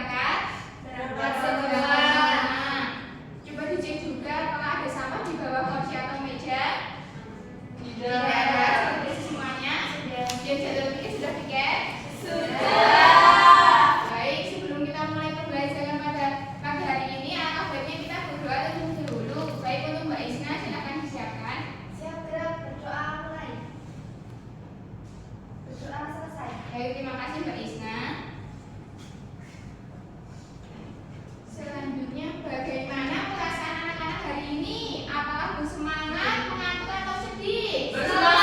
berangkat? Berangkat Segera. segera. Nah, coba dicek juga apakah ada sampah di bawah kursi atau meja. Tidak ada. Sudah bersih semuanya. Dia jadwal pikir sudah pikir? Sudah. Baik, sebelum kita mulai pembelajaran pada pagi hari ini, alangkah baiknya kita berdoa terlebih dahulu. Baik, untuk Mbak Isna, silakan disiapkan. Siap gerak, berdoa mulai. Berdoa selesai. Baik, terima kasih Mbak Isna. Selanjutnya, bagaimana perasaan anak-anak hari ini? Apakah bersemangat, mengantuk atau sedih? Bersemangat.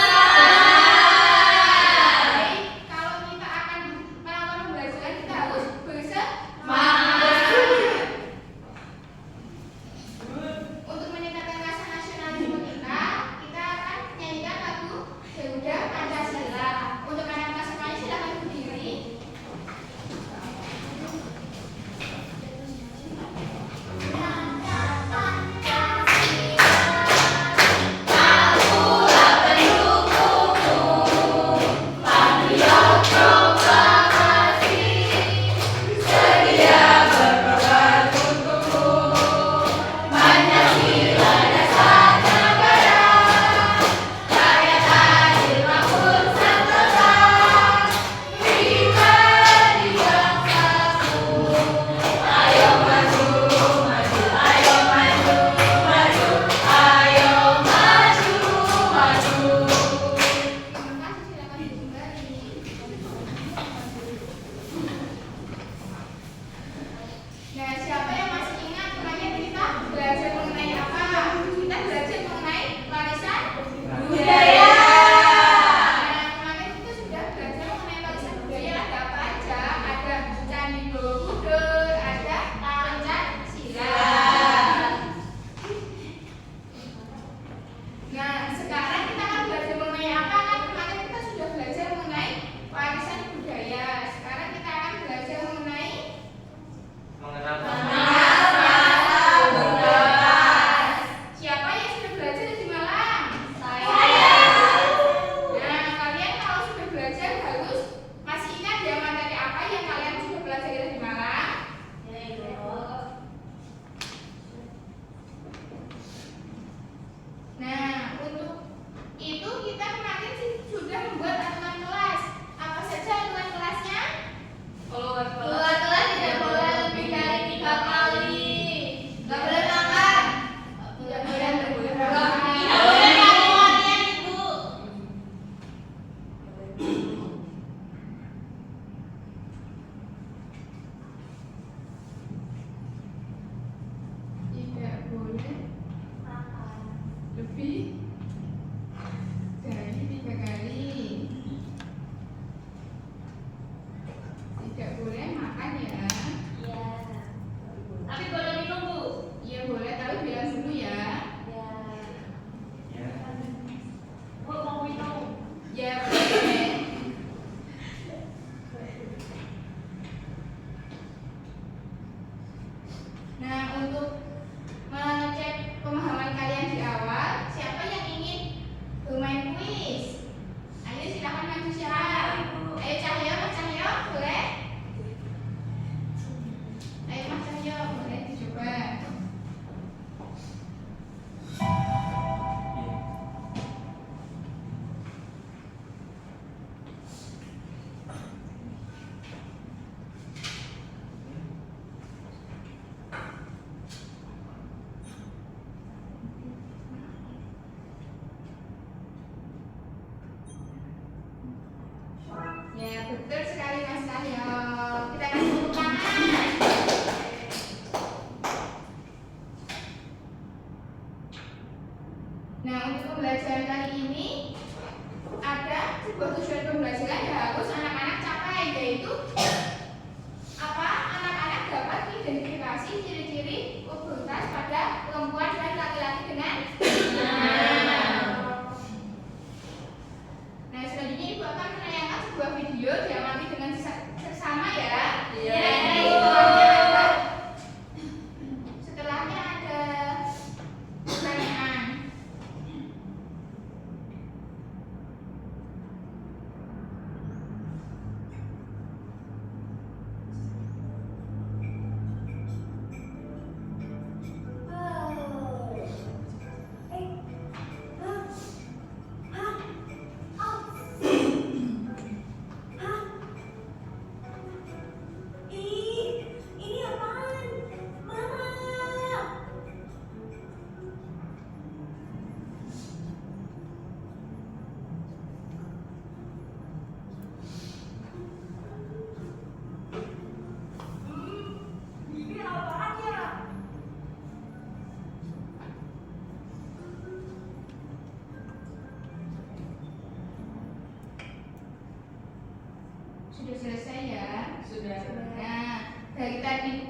Sudah selesai ya? Sudah. Nah, dari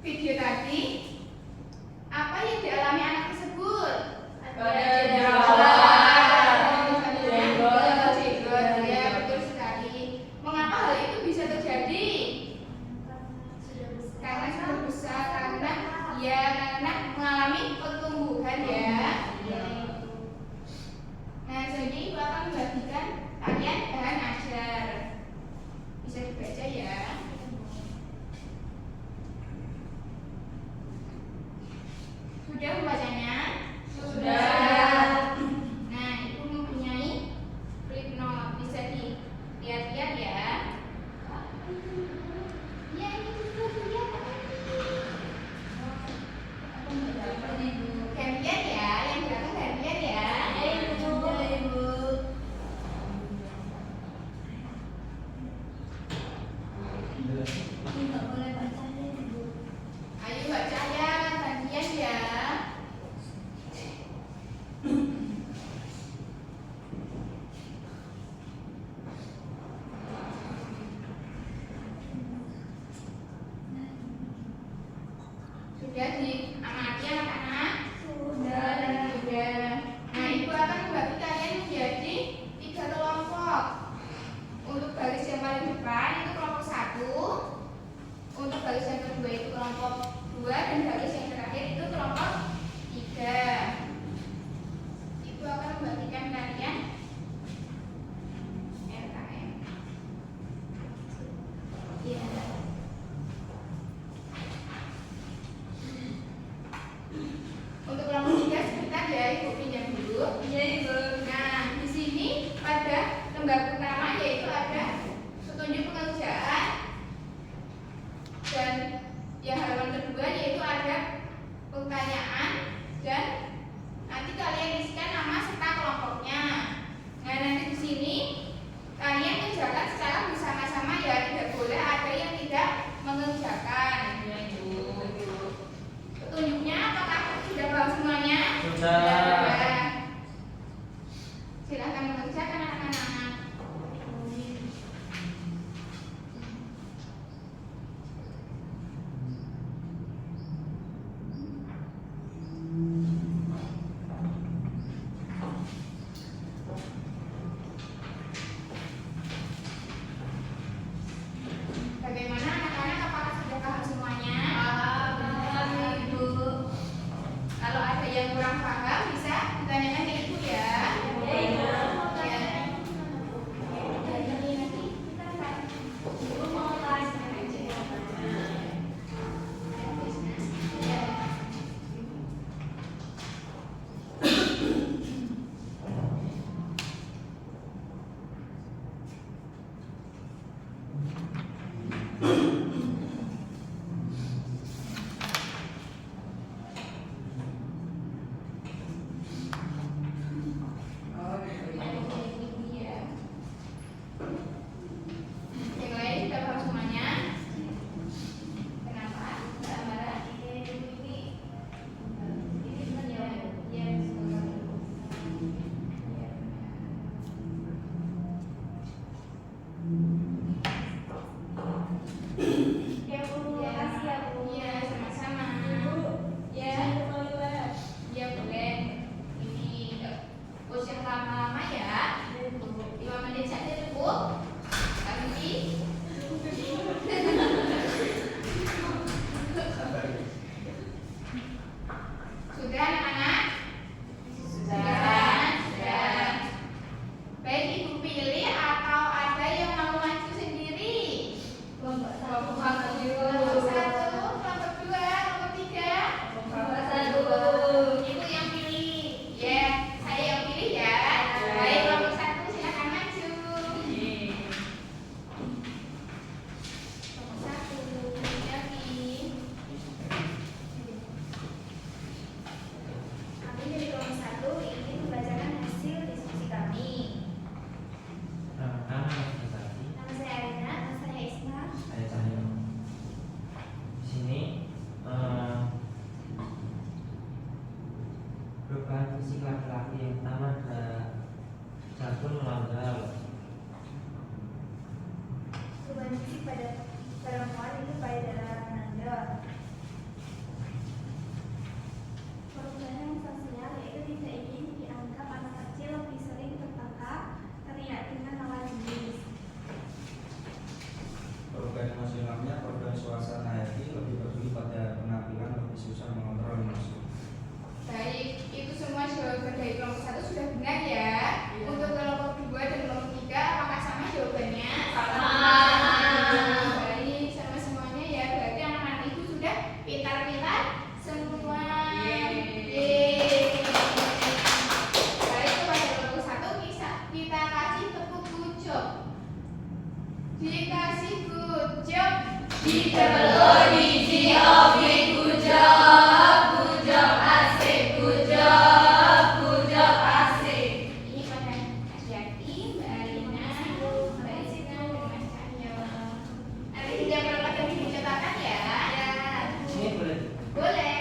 video tadi, apa yang dialami anak tersebut? Jenggot. Ya, betul sekali. Mengapa hal itu bisa terjadi? Karena sudah besar, karena mengalami pertumbuhan ya. Nah, jadi Ibu akan membagikan kalian bahan ajar. Bisa dibaca ya. Sudah membacanya? Sudah. Nah, Ibu mempunyai flip note, bisa dilihat-lihat ya. Ya, ini sudah lihat. Gantian ya, yang belakang gantian ya. Ayo baca ya, gantian ya. Sudah diamati anak-anak? Sudah. Nah, Ibu akan membagi kalian menjadi 3 kelompok. Untuk baris yang paling depan itu kelompok 1. Untuk baris yang kedua itu kelompok 2, dan baris yang terakhir itu kelompok 3. Ibu akan membagikan kalian RKM. Ya. Untuk kelompok 3 sebentar ya, Ibu pinjam dulu. Iya, Ibu. Nah, di sini pada lembar pertama yaitu ada petunjuk pengerjaan, dan yang halaman kedua yaitu ada pertanyaan, dan nanti kalian isikan nama serta kelompoknya. Nah, nanti di sini kalian kerjakan secara bersama-sama ya, tidak boleh ada yang tidak mengerjakan. Iya, Ibu. Petunjuknya apakah sudah paham semuanya? Sudah. Silahkan mengerjakan anak-anak. Bagaimana anak-anak, apakah sudah paham semuanya? Paham, Ibu. Kalau ada yang kurang paham bisa ditanyakan ke Ibu ya. Iya, Ibu. Ya. Yang lain sudah paham semuanya? Kenapa? Mbak Amara? Iya, sama-sama. Ya, ya boleh. Ini nggak usah lama-lama ya. 5 menit saja cukup. Nanti sudah anak-anak? Sudah. Baik, Ibu pilih atau ada yang mau maju sendiri? Kelompok 1, kelompok 2, kelompok 3. Ibu yang pilih. Ya, saya yang pilih ya. Baik, kelompok 1 silakan maju. Kelompok 1, Yakin. Kami dari kelompok 1 ingin membacakan hasil diskusi kami. Nama saya Arina, nama saya Isma. Diperlu biji oke, good job asik, good job asik. Ini pada Mas Yati, Mbak Alina, Mbak Isna, dan Mas Cahyo. Nanti tidak perlu pakai buku catatan ya? Ini boleh. Boleh.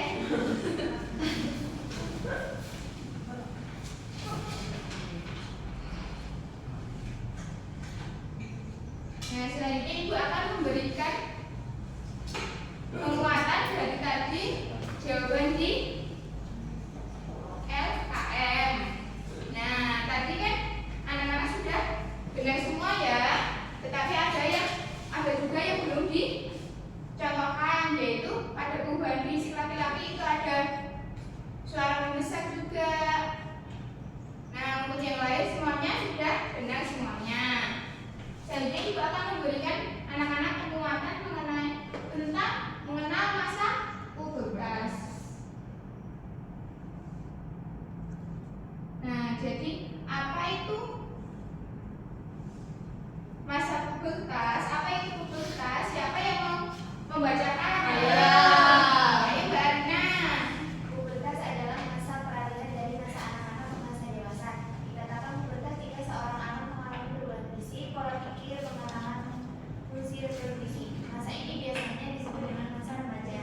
Nah, selanjutnya Ibu akan memberikan penguatan dari tadi jawaban di LKM. Nah, tadi kan anak-anak sudah benar semua ya, tetapi ada juga yang belum dicontohkan, yaitu pada perubahan fisik laki-laki itu ada suara membesar juga. Nah, untuk yang lain semuanya sudah benar semuanya. Selanjutnya Ibu akan memberikan anak-anak penguatan tentang mengenal masa pubertas. Nah, jadi apa itu masa pubertas? Apa itu pubertas? Siapa yang mau membacakan? Ayo Mbak Arina. Pubertas adalah masa peralihan dari masa anak-anak ke masa dewasa. Dikatakan pubertas jika seorang anak mengalami perubahan fisik, pola pikir, pengembangan fungsi reproduksi. Masa ini biasanya disebut dengan masa remaja.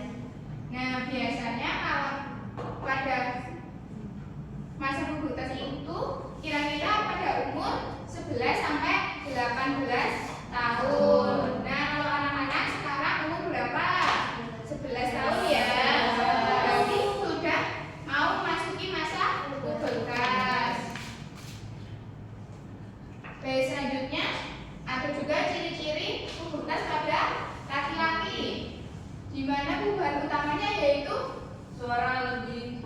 Nah, biasanya kalau pada masa pubertas itu kira-kira pada umur 11 sampai 18 tahun. Nah, kalau anak-anak sekarang umur berapa? 11 tahun ya. Berarti sudah mau memasuki masa pubertas. Baik, selanjutnya ada juga ciri-ciri pubertas pada laki-laki, di mana perubahan utamanya yaitu Suara lebih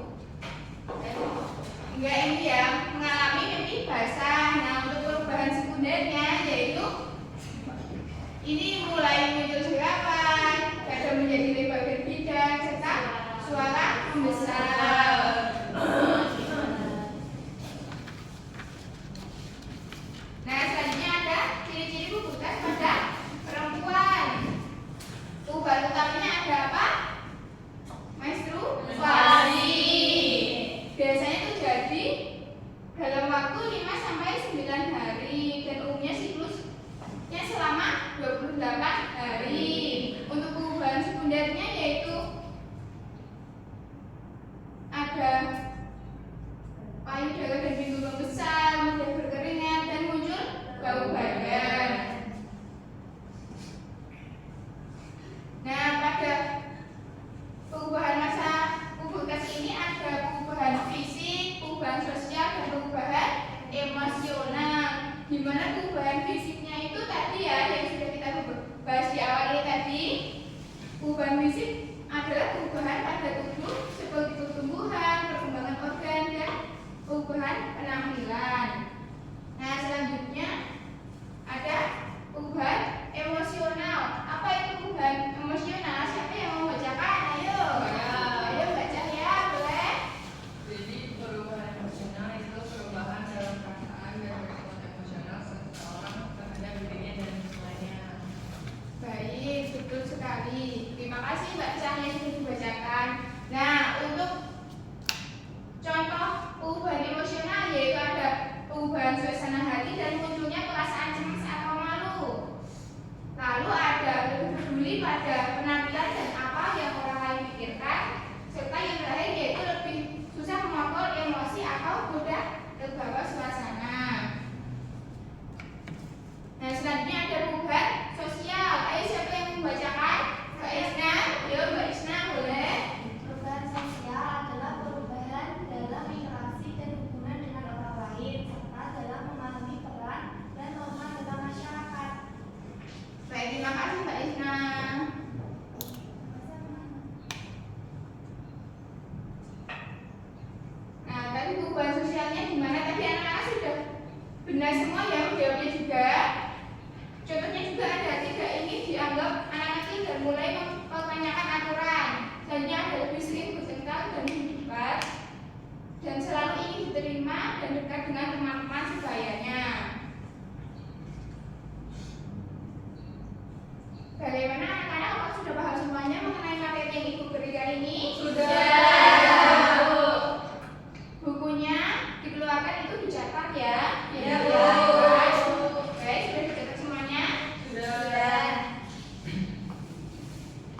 enggak ini ya, mengalami mimpi basah. Nah, untuk perubahan sekundernya yaitu ini mulai muncul serapan, dada menjadi lebar dan bidang, serta suara membesar. Nah, selanjutnya ada ciri-ciri pubertas pada perempuan. Perubahan utamanya ada apa? Menstruasi. Biasanya terjadi dalam waktu 5 sampai 9 hari dan umumnya siklusnya selama 28 hari. Untuk perubahan sekundernya yaitu ada payudara dan pintu membesar, mudah berkeringat, dan muncul bau badan. Nah, pada perubahan masa pubertas ini ada perubahan fisik, perubahan sosial, dan perubahan emosional. Di mana perubahan fisiknya itu tadi ya yang sudah kita bahas di awal ini tadi. Perubahan fisik adalah perubahan pada tubuh seperti pertumbuhan, perkembangan organ, dan perubahan penampilan. Nah, selanjutnya ada perubahan emosional. Apa itu perubahan emosional? Siapa yang mau bacakan? Ayo. Ayo baca ya, boleh. Jadi perubahan emosional itu perubahan dalam perasaan dan respon emosional seseorang terhadap dirinya dan semuanya. Baik, betul sekali. Terima kasih Mbak Cahya sudah dibacakan. Nah, untuk contoh perubahan emosional yaitu ada perubahan suasana hati dan munculnya perasaan cemas atau malu. Lalu ada lebih peduli pada Semuanya mengenai materi yang Ibu berikan ini? Sudah. Bukunya dikeluarkan itu dicatat ya? Iya, Bu. Bu. Baik, sudah dicatat semuanya? Sudah.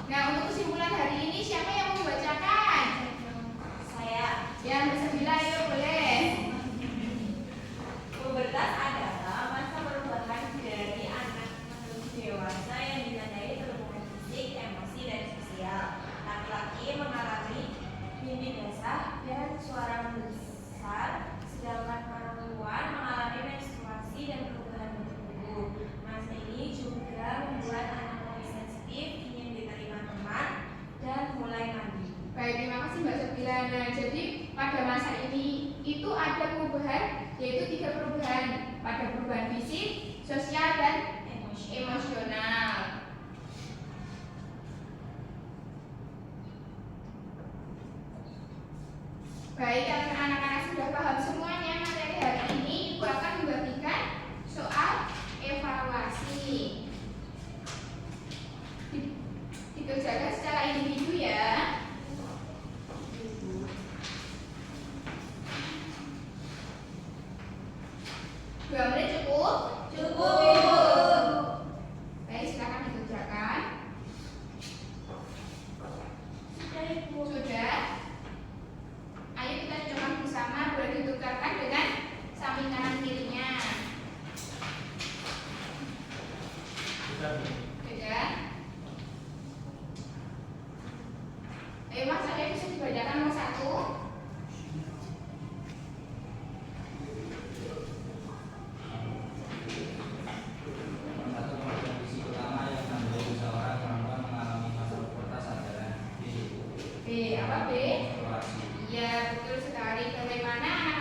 Nah, untuk kesimpulan hari ini siapa yang mau membacakan? Saya. Ya, Mbak Sabila, ayo boleh. Pubertas adalah masa perubahan dari anak menuju dewasa yang ditandai perubahan fisik, emosi, dan sosial. Laki-laki mengalami mimpi basah dan suara membesar, sedangkan perempuan mengalami menstruasi dan perubahan bentuk tubuh. Masa ini juga membuat anak lebih sensitif, ingin diterima teman, dan mulai mandi. Baik, terima kasih Mbak Sabila. Nah, jadi pada masa ini itu ada perubahan, yaitu 3 perubahan. Pada perubahan fisik, sosial, dan emosional. Baik, karena anak-anak sudah paham semuanya materi hari ini, Ibu akan membagikan soal evaluasi. Dikerjakan secara individu ya. 2 menit cukup? Cukup. Baik, silakan dikerjakan. Sudah? Ayo kita coba bersama, boleh ditukarkan dengan samping kanan kirinya. Sudah. Sudah? Ayo Mas, ada yang bisa dibacakan nomor 1? Satu kondisi utama yang menandai seseorang perempuan mengalami masa pubertas adalah B, apa B? menstruasi. Iya, betul sekali. Bagaimana